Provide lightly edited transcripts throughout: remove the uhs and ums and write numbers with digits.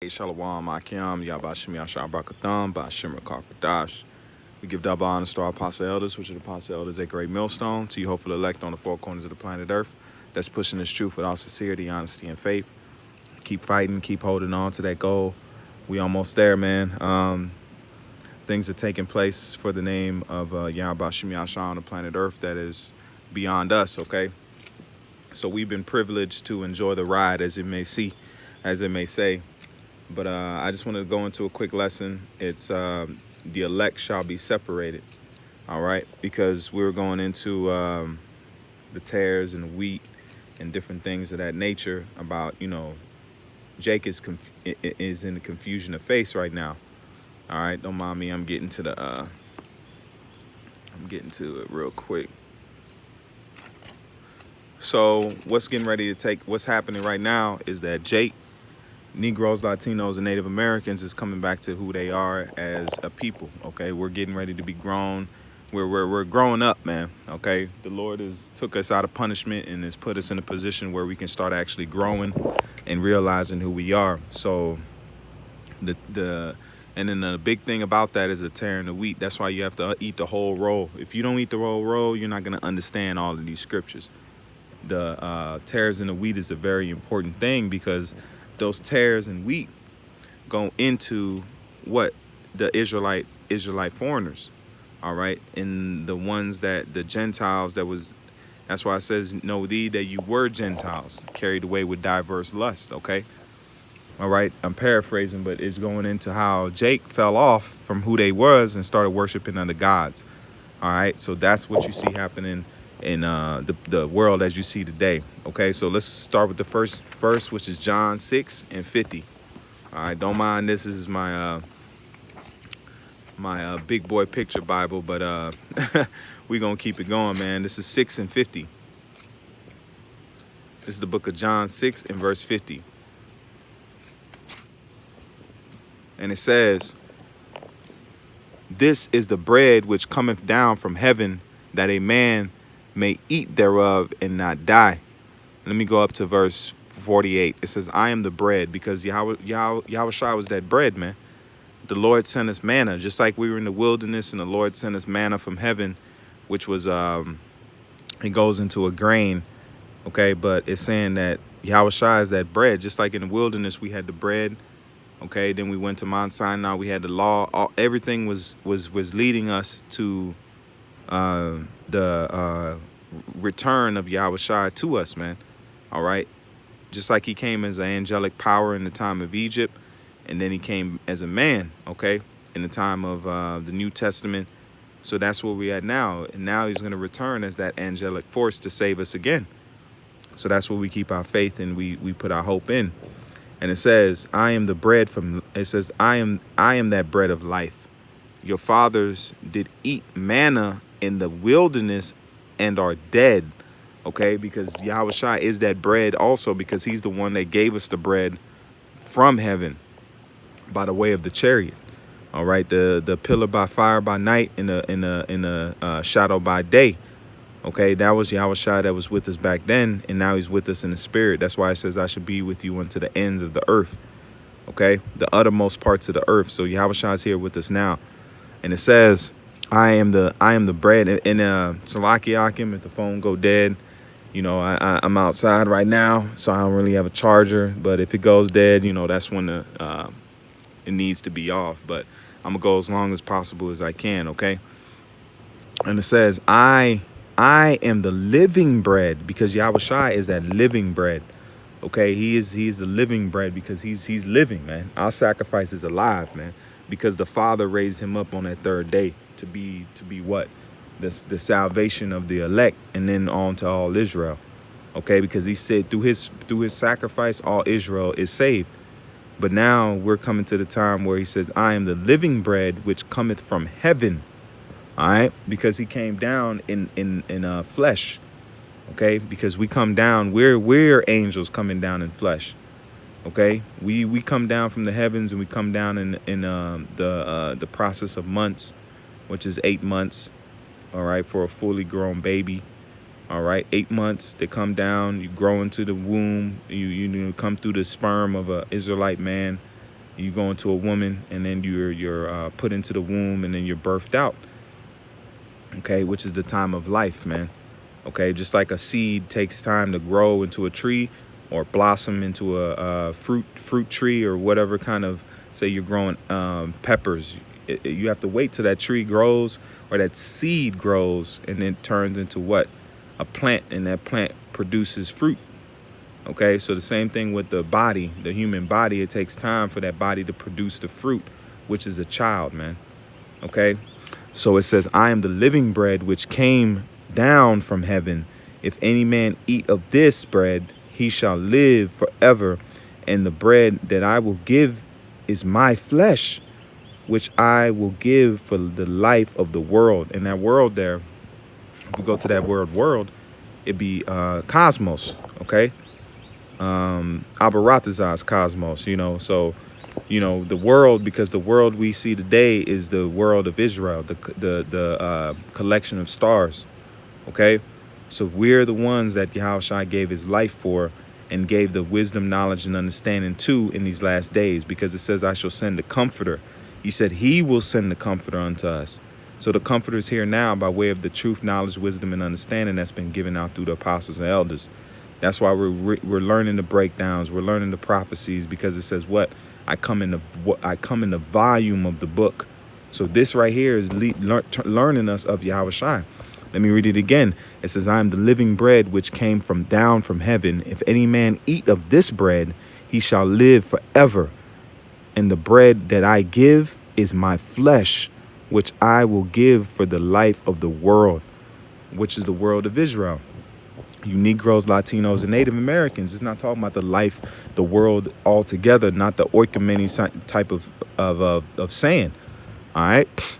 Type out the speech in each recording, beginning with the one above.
Shalom Akim, Yabashim Yashar Barakatham, Bashim Karkadash. We give double honors to our apostle elders, which are the apostle elders, a great millstone, to you hopeful elect on the four corners of the planet Earth, that's pushing this truth with all sincerity, honesty, and faith. Keep fighting, keep holding on to that goal. We almost there, man. Things are taking place for the name of Yahbashim Yashar on the planet Earth that is beyond us, okay? So we've been privileged to enjoy the ride, as it may say. But I just wanted to go into a quick lesson. It's the elect shall be separated, all right? Because we're going into the tares and the wheat and different things of that nature about, Jake is in the confusion of face right now. All right, don't mind me. I'm getting to it real quick. So what's happening right now is that Jake, Negroes, Latinos, and Native Americans is coming back to who they are as a people, okay? We're getting ready to be grown. We're growing up, man, okay? The Lord has took us out of punishment and has put us in a position where we can start actually growing and realizing who we are. So and then the big thing about that is the tear and the wheat. That's why you have to eat the whole roll. If you don't eat the whole roll, you're not going to understand all of these scriptures. The tares and the wheat is a very important thing because those tares and wheat go into what the Israelite foreigners, all right, and the ones that the Gentiles that's why it says, know thee that you were Gentiles, carried away with diverse lust, okay? All right, I'm paraphrasing, but it's going into how Jake fell off from who they was and started worshiping other gods, all right? So that's what you see happening in the world as you see today, okay? So let's start with the first verse, which is John 6:50. All right, don't mind this is my big boy picture Bible, but we're gonna keep it going, man. This is 6:50. This is the book of John 6 and verse 50. And it says, this is the bread which cometh down from heaven, that a man may eat thereof and not die. Let me go up to verse 48. It says, I am the bread, because Yahweh was that bread, man. The Lord sent us manna, just like we were in the wilderness and the Lord sent us manna from heaven, which was, it goes into a grain, okay? But it's saying that Yahweh is that bread, just like in the wilderness we had the bread, okay? Then we went to Mount Sinai, we had the law. Everything was leading us to the return of Yahweh to us, man. All right, just like he came as an angelic power in the time of Egypt, and then he came as a man, okay, in the time of the New Testament. So that's where we're at now, and now he's going to return as that angelic force to save us again. So that's where we keep our faith and we put our hope in. And it says, I am the bread I am that bread of life. Your fathers did eat manna in the wilderness and are dead, okay? Because Yahweh is that bread also, because he's the one that gave us the bread from heaven by the way of the chariot, all right? The pillar by fire by night and the shadow by day, okay? That was Yahweh that was with us back then, and now he's with us in the spirit. That's why it says I should be with you unto the ends of the earth, okay? The uttermost parts of the earth. So Yahweh is here with us now. And it says, I am the bread. And Salaki Akim, if the phone go dead, I'm outside right now, so I don't really have a charger. But if it goes dead, that's when it needs to be off. But I'm gonna go as long as possible as I can, okay? And it says, I am the living bread, because Yahweh is that living bread. Okay, he's the living bread because he's living, man. Our sacrifice is alive, man, because the Father raised him up on that third day to be what? The salvation of the elect, and then on to all Israel. Okay, because he said through his sacrifice, all Israel is saved. But now we're coming to the time where he says, I am the living bread which cometh from heaven. All right, because he came down in flesh. Okay, because we come down, we're angels coming down in flesh. Okay, we come down from the heavens, and we come down in the process of months, which is 8 months. All right, for a fully grown baby. All right, 8 months, they come down, you grow into the womb, you come through the sperm of an Israelite man, You go into a woman, and then you're put into the womb, and then you're birthed out. Okay, which is the time of life, man. Okay, just like a seed takes time to grow into a tree or blossom into a fruit tree or whatever kind of, say you're growing peppers. You have to wait till that tree grows or that seed grows, and then turns into what? A plant, and that plant produces fruit. Okay, so the same thing with the body, the human body. It takes time for that body to produce the fruit, which is a child, man. Okay, so it says, I am the living bread which came down from heaven. If any man eat of this bread, he shall live forever. And the bread that I will give is my flesh, which I will give for the life of the world. And that world there, if we go to that word world, it'd be cosmos, okay? Abaratazaz cosmos, so the world, because the world we see today is the world of Israel, the collection of stars. Okay, so we're the ones that Yahushua gave his life for, and gave the wisdom, knowledge, and understanding to in these last days, because it says, I shall send the comforter. He said he will send the comforter unto us. So the comforter is here now by way of the truth, knowledge, wisdom, and understanding that's been given out through the apostles and elders. That's why we're learning the breakdowns. We're learning the prophecies, because it says what? I come in the volume of the book. So this right here is learning us of Yahushua. Let me read it again. It says, I am the living bread which came down from heaven. If any man eat of this bread, he shall live forever. And the bread that I give is my flesh, which I will give for the life of the world, which is the world of Israel. You Negroes, Latinos, and Native Americans. It's not talking about the world altogether, not the oikoumene type of saying. All right.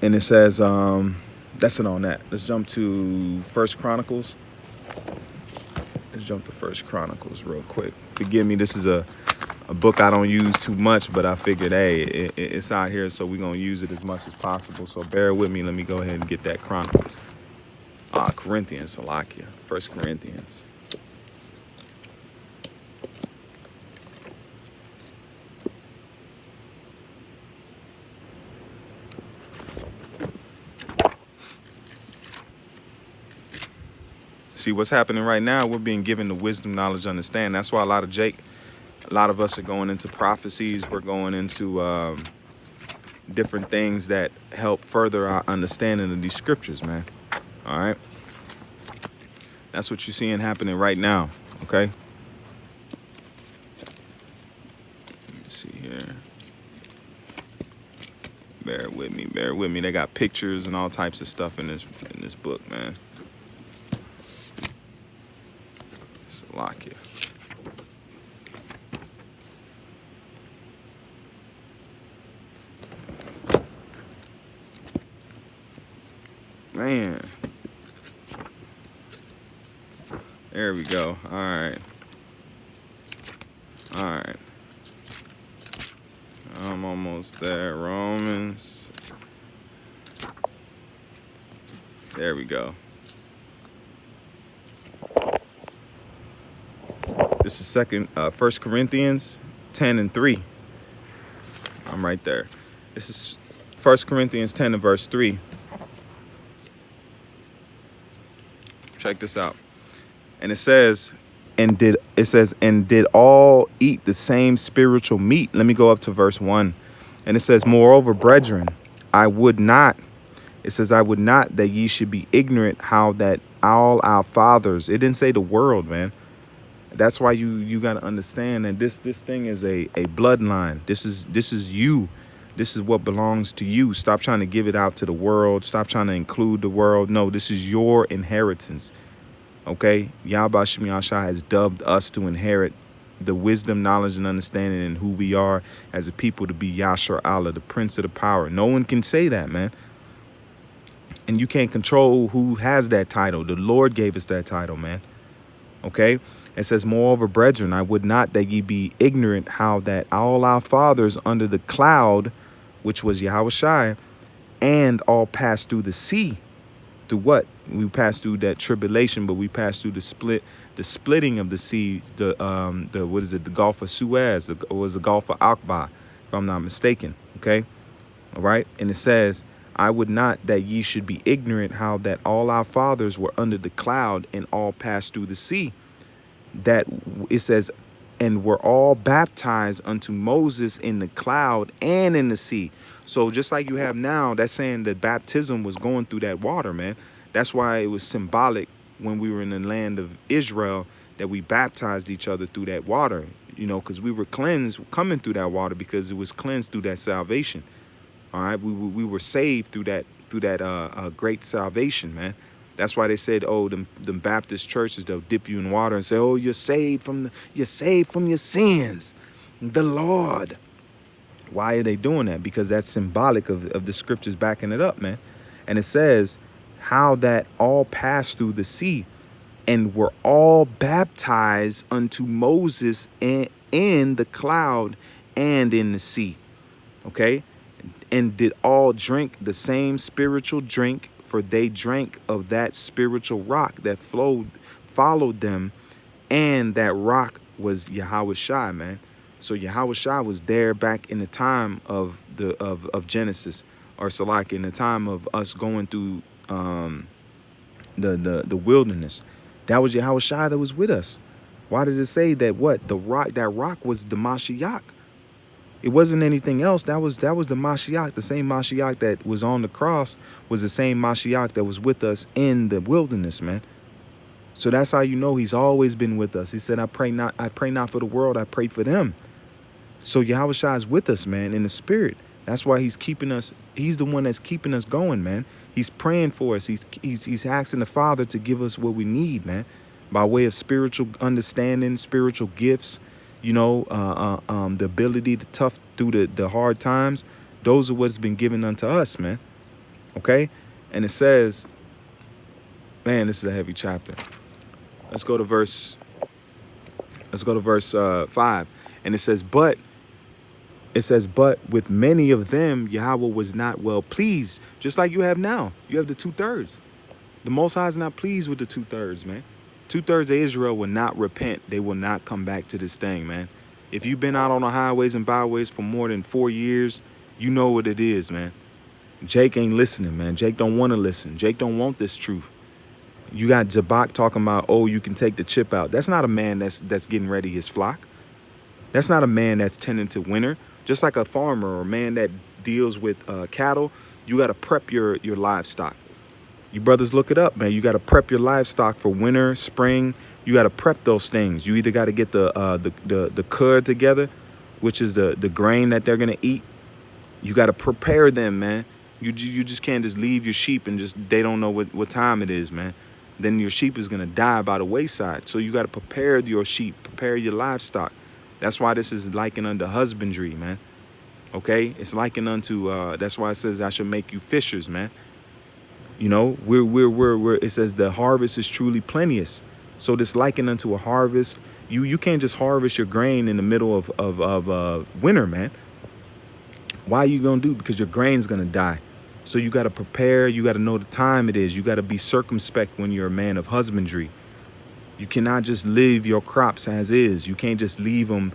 And it says, that's it on that. Let's jump to First Chronicles. Let's jump to First Chronicles real quick. Forgive me, this is a book I don't use too much, but I figured, hey, it's out here, so we're going to use it as much as possible. So bear with me. Let me go ahead and get that Chronicles. Corinthians, Salakia. First Corinthians. See what's happening right now. We're being given the wisdom, knowledge, understanding. That's why a lot of us are going into prophecies. We're going into different things that help further our understanding of these scriptures, man. All right. That's what you're seeing happening right now. Okay. Let me see here. Bear with me. Bear with me. They got pictures and all types of stuff in this book, man. Salakia. Man. There we go. All right. All right. I'm almost there. Romans. There we go. This is First Corinthians 10 and 3. I'm right there. This is First Corinthians 10 and verse 3. Check this out. And it says, and did all eat the same spiritual meat? Let me go up to verse 1. And it says, moreover, brethren, I would not that ye should be ignorant how that all our fathers, it didn't say the world, man. That's why you got to understand that this thing is a bloodline. This is you. This is what belongs to you. Stop trying to give it out to the world. Stop trying to include the world. No, this is your inheritance. Okay? Yahweh Shem Yahshua has dubbed us to inherit the wisdom, knowledge, and understanding in who we are as a people, to be Yashar Allah, the Prince of the Power. No one can say that, man. And you can't control who has that title. The Lord gave us that title, man. Okay? It says, moreover, brethren, I would not that ye be ignorant how that all our fathers under the cloud, which was Yahushua, and all passed through the sea. Through what? We passed through that tribulation, but we passed through the split, the splitting of the sea, the what is it, the Gulf of Suez, or was the Gulf of Aqaba, if I'm not mistaken. Okay, all right, and it says, I would not that ye should be ignorant how that all our fathers were under the cloud and all passed through the sea. That it says, and were all baptized unto Moses in the cloud and in the sea. So just like you have now, that's saying that baptism was going through that water, man. That's why it was symbolic when we were in the land of Israel that we baptized each other through that water, you know, because we were cleansed coming through that water because it was cleansed through that salvation. All right, we were saved through that great salvation, man. That's why they said, oh, them Baptist churches, they'll dip you in water and say, oh, you're saved from your sins, the Lord. Why are they doing that? Because that's symbolic of the scriptures backing it up, man. And it says how that all passed through the sea and were all baptized unto Moses in the cloud and in the sea. Okay. And did all drink the same spiritual drink, for they drank of that spiritual rock that followed them, and that rock was Yahushua, man. So Yahushua was there back in the time of Genesis, or Salak, in the time of us going through the wilderness. That was Yahushua that was with us. Why did it say that? What that rock was the Mashiach? It wasn't anything else. That was the Mashiach. The same Mashiach that was on the cross was the same Mashiach that was with us in the wilderness, man. So that's how you know he's always been with us. He said, I pray not for the world, I pray for them. So Yahushua is with us, man, in the spirit. That's why he's keeping us. He's the one that's keeping us going, man. He's praying for us. He's asking the Father to give us what we need, man, by way of spiritual understanding, spiritual gifts. You know, the ability to tough through the hard times. Those are what's been given unto us, man. Okay? And it says, man, this is a heavy chapter. Let's go to verse 5. And it says, but with many of them, Yahweh was not well pleased. Just like you have now. You have the 2/3. The Most High is not pleased with the 2/3, man. 2/3 of Israel will not repent. They will not come back to this thing, man. If you've been out on the highways and byways for more than 4 years, you know what it is, man. Jake ain't listening, man. Jake don't want to listen. Jake don't want this truth. You got Zabak talking about, oh, you can take the chip out. That's not a man that's getting ready his flock. That's not a man that's tending to winter. Just like a farmer or a man that deals with cattle, you got to prep your livestock. You brothers look it up, man. You got to prep your livestock for winter, spring. You got to prep those things. You either got to get the cud together, which is the grain that they're gonna eat. You got to prepare them, man. You just can't just leave your sheep and just they don't know what time it is, man. Then your sheep is gonna die by the wayside. So you got to prepare your sheep, prepare your livestock. That's why this is likened unto husbandry, man. Okay, it's likened unto. That's why it says I should make you fishers, man. You know, we're it says the harvest is truly plenteous. So this likened unto a harvest. You can't just harvest your grain in the middle of winter, man. Why are you gonna do? Because your grain's gonna die. So you gotta prepare, you gotta know the time it is. You gotta be circumspect when you're a man of husbandry. You cannot just leave your crops as is. You can't just leave them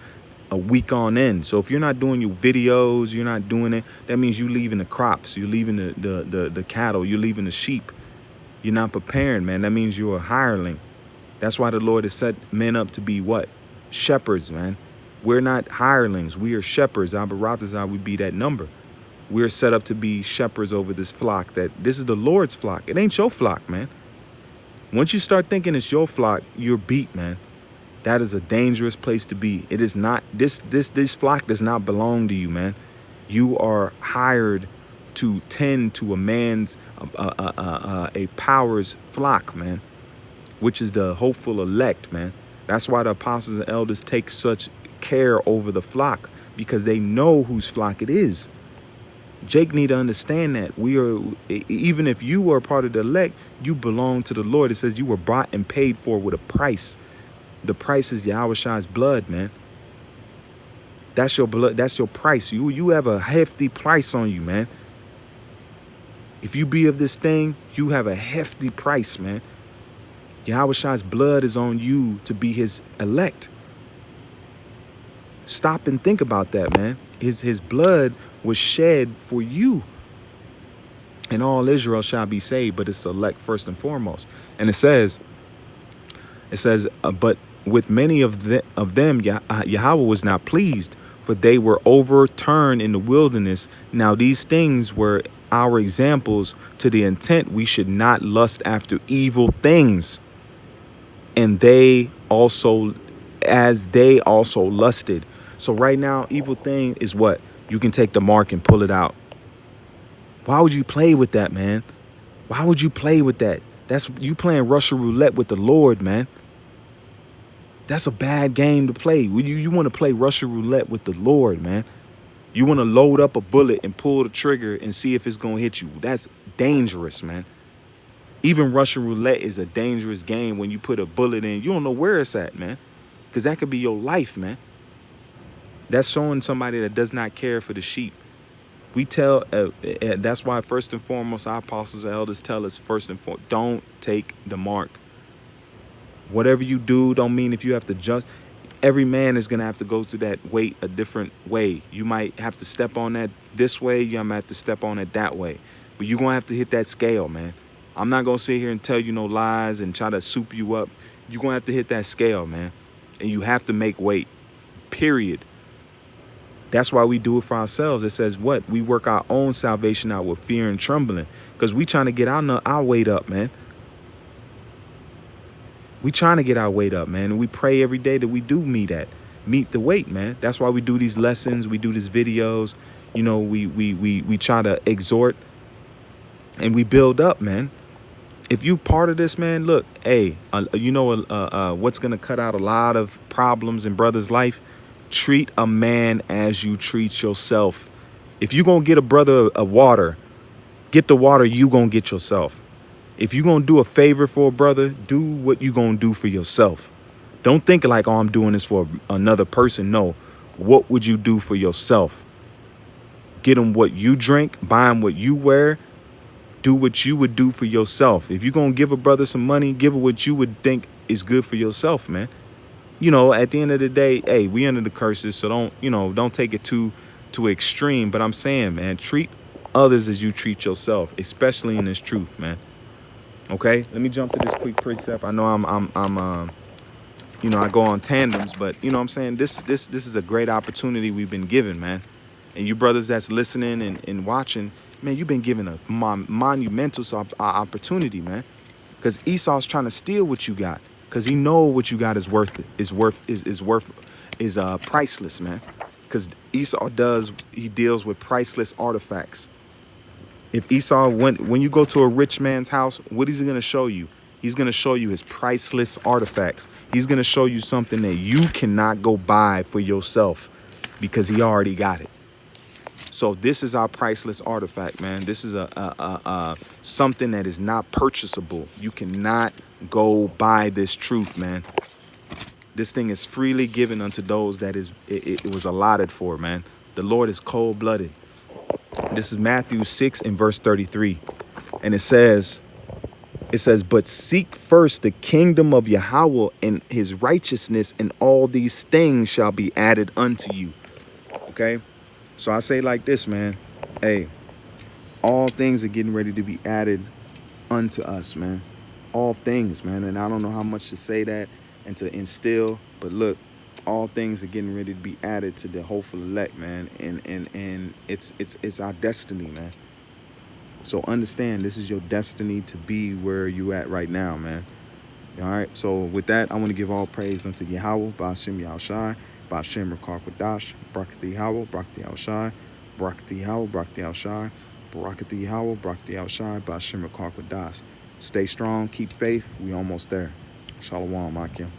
a week on end. So if you're not doing your videos, you're not doing it, that means you leaving the crops, you're leaving the cattle, you're leaving the sheep. You're not preparing, man. That means you're a hireling. That's why the Lord has set men up to be what? Shepherds, man. We're not hirelings. We are shepherds. Abaratazah, we be that number. We're set up to be shepherds over this flock. That this is the Lord's flock. It ain't your flock, man. Once you start thinking it's your flock, you're beat, man. That is a dangerous place to be. It is not. This flock does not belong to you, man. You are hired to tend to a man's, a power's flock, man, which is the hopeful elect, man. That's why the apostles and elders take such care over the flock, because they know whose flock it is. Jake need to understand that we are, even if you are part of the elect, you belong to the Lord. It says you were bought and paid for with a price. The price is Yahushua's blood, man. That's your blood. That's your price. You have a hefty price on you, man. If you be of this thing, you have a hefty price, man. Yahweh blood is on you to be his elect. Stop and think about that, man. His blood was shed for you. And all Israel shall be saved, but it's the elect first and foremost. And it says, but with many of them, Yahweh was not pleased, for they were overturned in the wilderness. Now these things were our examples, to the intent we should not lust after evil things, and they also lusted. So right now, evil thing is what? You can take the mark and pull it out. Why would you play with that, man? Why would you play with that? That's you playing Russian roulette with the Lord, man. That's a bad game to play. You want to play Russian roulette with the Lord, man. You want to load up a bullet and pull the trigger and see if it's going to hit you. That's dangerous, man. Even Russian roulette is a dangerous game when you put a bullet in. You don't know where it's at, man, because that could be your life, man. That's showing somebody that does not care for the sheep. We tell, that's why first and foremost, our apostles and elders tell us first and foremost, don't take the mark. Whatever you do, don't mean if you have to just, every man is going to have to go through that weight a different way. You might have to step on that this way. You might have to step on it that way. But you're going to have to hit that scale, man. I'm not going to sit here and tell you no lies and try to soup you up. You're going to have to hit that scale, man. And you have to make weight, period. That's why we do it for ourselves. It says what? We work our own salvation out with fear and trembling, because we trying to get our weight up, man. We trying to get our weight up, man. And we pray every day that we do meet the weight, man. That's why we do these lessons. We do these videos. You know, we try to exhort and we build up, man. If you part of this, man, look, hey, you know what's going to cut out a lot of problems in brother's life? Treat a man as you treat yourself. If you going to get a brother a water, get the water you going to get yourself. If you're going to do a favor for a brother, do what you going to do for yourself. Don't think like, oh, I'm doing this for another person. No. What would you do for yourself? Get him what you drink, buy him what you wear. Do what you would do for yourself. If you're going to give a brother some money, give him what you would think is good for yourself, man. You know, at the end of the day, hey, we under the curses, so don't take it too extreme. But I'm saying, man, treat others as you treat yourself, especially in this truth, man. Okay, let me jump to this quick precept. I know I'm you know, I go on tandems, but you know what I'm saying, this is a great opportunity we've been given, man. And you brothers that's listening and watching, man, you've been given a monumental opportunity, man. Because Esau's trying to steal what you got, because he know what you got is priceless, man. Because Esau deals with priceless artifacts. If Esau when you go to a rich man's house, what is he going to show you? He's going to show you his priceless artifacts. He's going to show you something that you cannot go buy for yourself because he already got it. So this is our priceless artifact, man. This is something that is not purchasable. You cannot go buy this truth, man. This thing is freely given unto those that it was allotted for, man. The Lord is cold-blooded. This is Matthew 6 and verse 33. And it says, but seek first the kingdom of Yahweh and his righteousness, and all these things shall be added unto you. Okay? So I say like this, man. Hey, all things are getting ready to be added unto us, man. All things, man. And I don't know how much to say that and to instill, but look, all things are getting ready to be added to the hopeful elect, man. And it's our destiny, man. So understand, this is your destiny to be where you at right now, man. All right. So with that, I want to give all praise unto Yahweh, Ba'ashem Yahushai, Ba'ashem Rakar Quadash, Brakati Yahweh, Brakati Yahushai, Brakati Yahweh, Brakati Yahushai, Brakati Yahweh, Brakati Yahushai, Ba'ashem Rakar Quadash. Stay strong, keep faith. We almost there. Shalom, Akim.